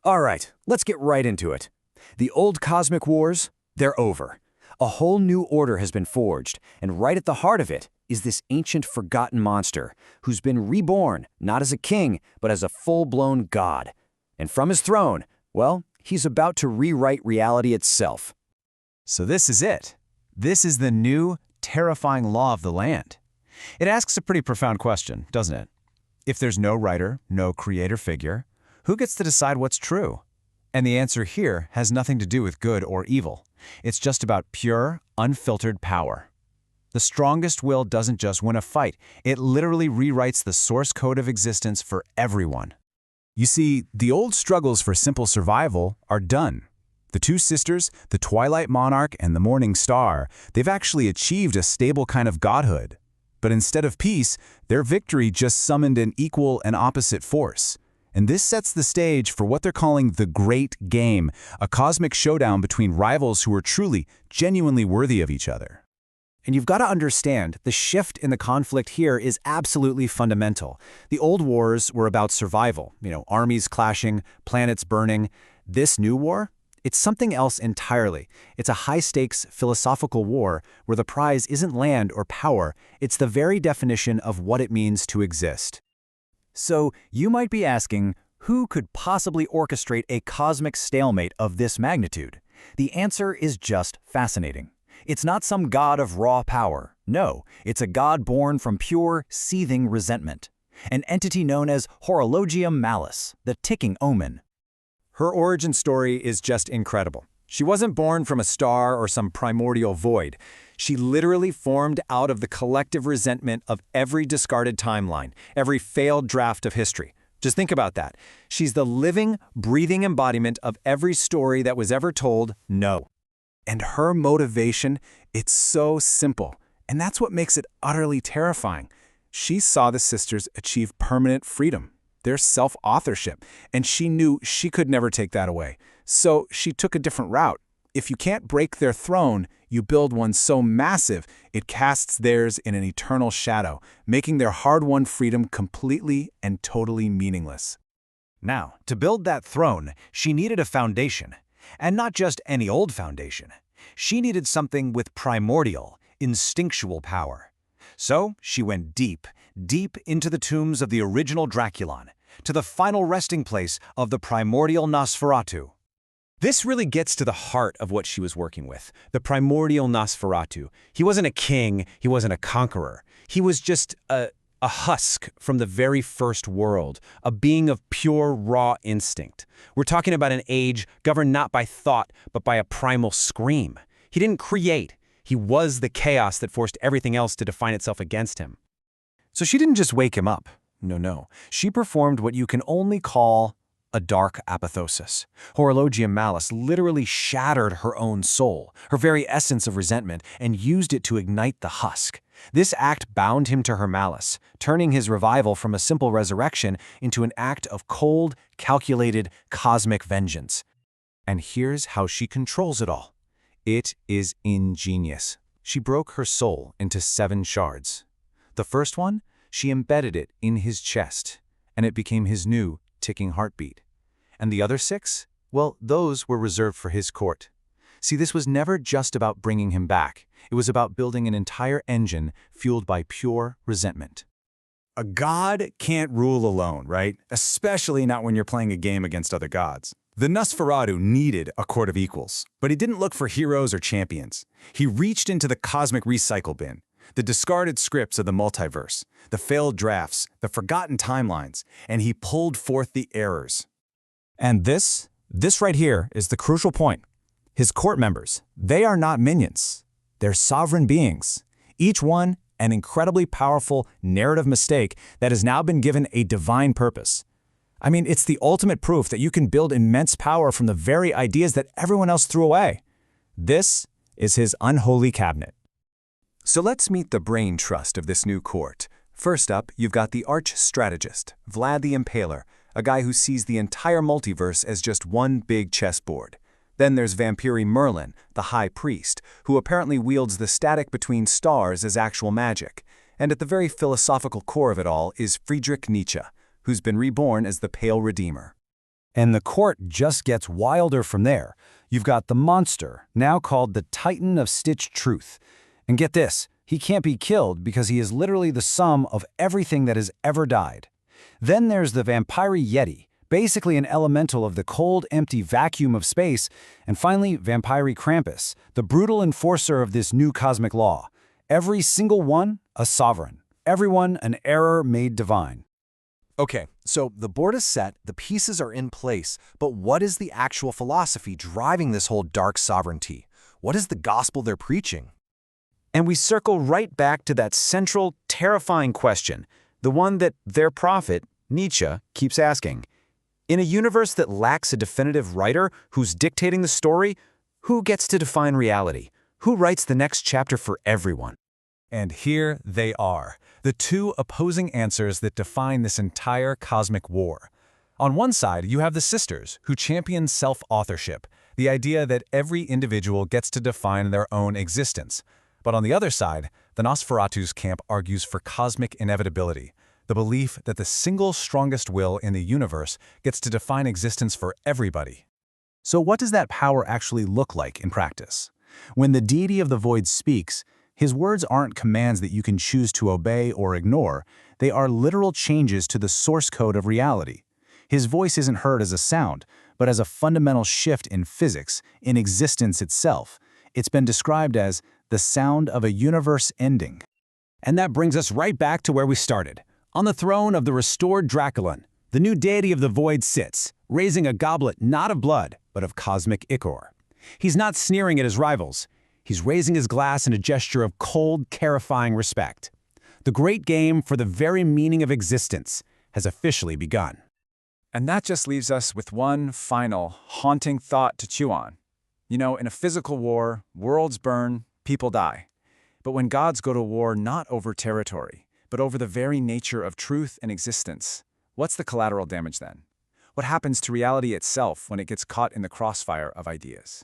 All right, let's get right into it. The old cosmic wars, they're over. A whole new order has been forged, and right at the heart of it is this ancient forgotten monster who's been reborn, not as a king, but as a full-blown god. And from his throne, well, he's about to rewrite reality itself. So this is it. This is the new, terrifying law of the land. It asks a pretty profound question, doesn't it? If there's no writer, no creator figure, who gets to decide what's true? And the answer here has nothing to do with good or evil. It's just about pure, unfiltered power. The strongest will doesn't just win a fight. It literally rewrites the source code of existence for everyone. You see, the old struggles for simple survival are done. The two sisters, the Twilight Monarch and the Morning Star, they've actually achieved a stable kind of godhood. But instead of peace, their victory just summoned an equal and opposite force. And this sets the stage for what they're calling the Great Game, a cosmic showdown between rivals who are truly, genuinely worthy of each other. And you've got to understand, the shift in the conflict here is absolutely fundamental. The old wars were about survival, armies clashing, planets burning. This new war? It's something else entirely. It's a high-stakes philosophical war where the prize isn't land or power, it's the very definition of what it means to exist. So you might be asking, who could possibly orchestrate a cosmic stalemate of this magnitude? The answer is just fascinating. It's not some god of raw power. No, it's a god born from pure, seething resentment. An entity known as Horologium Malus, the ticking omen. Her origin story is just incredible. She wasn't born from a star or some primordial void. She literally formed out of the collective resentment of every discarded timeline, every failed draft of history. Just think about that. She's the living, breathing embodiment of every story that was ever told no. And her motivation, it's so simple. And that's what makes it utterly terrifying. She saw the sisters achieve permanent freedom, their self-authorship, and she knew she could never take that away. So she took a different route. If you can't break their throne, you build one so massive it casts theirs in an eternal shadow, making their hard-won freedom completely and totally meaningless. Now, to build that throne, she needed a foundation. And not just any old foundation. She needed something with primordial, instinctual power. So she went deep, deep into the tombs of the original Draculon, to the final resting place of the primordial Nosferatu. This really gets to the heart of what she was working with, the primordial Nosferatu. He wasn't a king, he wasn't a conqueror. He was just a husk from the very first world, a being of pure, raw instinct. We're talking about an age governed not by thought, but by a primal scream. He didn't create. He was the chaos that forced everything else to define itself against him. So she didn't just wake him up. No. She performed what you can only call a dark apoptosis. Horologium Malus literally shattered her own soul, her very essence of resentment, and used it to ignite the husk. This act bound him to her malice, turning his revival from a simple resurrection into an act of cold, calculated, cosmic vengeance. And here's how she controls it all. It is ingenious. She broke her soul into 7 shards. The first one, she embedded it in his chest, and it became his new, ticking heartbeat. And the other 6? Well, those were reserved for his court. See, this was never just about bringing him back. It was about building an entire engine fueled by pure resentment. A god can't rule alone, right? Especially not when you're playing a game against other gods. The Nosferatu needed a court of equals, but he didn't look for heroes or champions. He reached into the cosmic recycle bin, the discarded scripts of the multiverse, the failed drafts, the forgotten timelines, and he pulled forth the errors. And this right here is the crucial point. His court members, they are not minions. They're sovereign beings, each one an incredibly powerful narrative mistake that has now been given a divine purpose. I mean, it's the ultimate proof that you can build immense power from the very ideas that everyone else threw away. This is his unholy cabinet. So let's meet the brain trust of this new court. First up, you've got the arch-strategist, Vlad the Impaler, a guy who sees the entire multiverse as just one big chessboard. Then there's Vampiri Merlin, the High Priest, who apparently wields the static between stars as actual magic. And at the very philosophical core of it all is Friedrich Nietzsche, who's been reborn as the Pale Redeemer. And the court just gets wilder from there. You've got the monster, now called the Titan of Stitched Truth. And get this, he can't be killed because he is literally the sum of everything that has ever died. Then there's the Vampire Yeti, basically an elemental of the cold, empty vacuum of space. And finally, Vampire Krampus, the brutal enforcer of this new cosmic law. Every single one, a sovereign. Everyone, an error made divine. Okay, so the board is set, the pieces are in place, but what is the actual philosophy driving this whole dark sovereignty? What is the gospel they're preaching? And we circle right back to that central, terrifying question, the one that their prophet, Nietzsche, keeps asking. In a universe that lacks a definitive writer who's dictating the story, who gets to define reality? Who writes the next chapter for everyone? And here they are, the two opposing answers that define this entire cosmic war. On one side, you have the sisters, who champion self-authorship, the idea that every individual gets to define their own existence. But on the other side, the Nosferatu's camp argues for cosmic inevitability, the belief that the single strongest will in the universe gets to define existence for everybody. So what does that power actually look like in practice? When the deity of the void speaks, his words aren't commands that you can choose to obey or ignore. They are literal changes to the source code of reality. His voice isn't heard as a sound, but as a fundamental shift in physics, in existence itself. It's been described as the sound of a universe ending. And that brings us right back to where we started. On the throne of the restored Draculon, the new deity of the void sits, raising a goblet not of blood, but of cosmic ichor. He's not sneering at his rivals. He's raising his glass in a gesture of cold, terrifying respect. The great game for the very meaning of existence has officially begun. And that just leaves us with one final, haunting thought to chew on. You know, in a physical war, worlds burn, people die. But when gods go to war not over territory, but over the very nature of truth and existence, what's the collateral damage then? What happens to reality itself when it gets caught in the crossfire of ideas?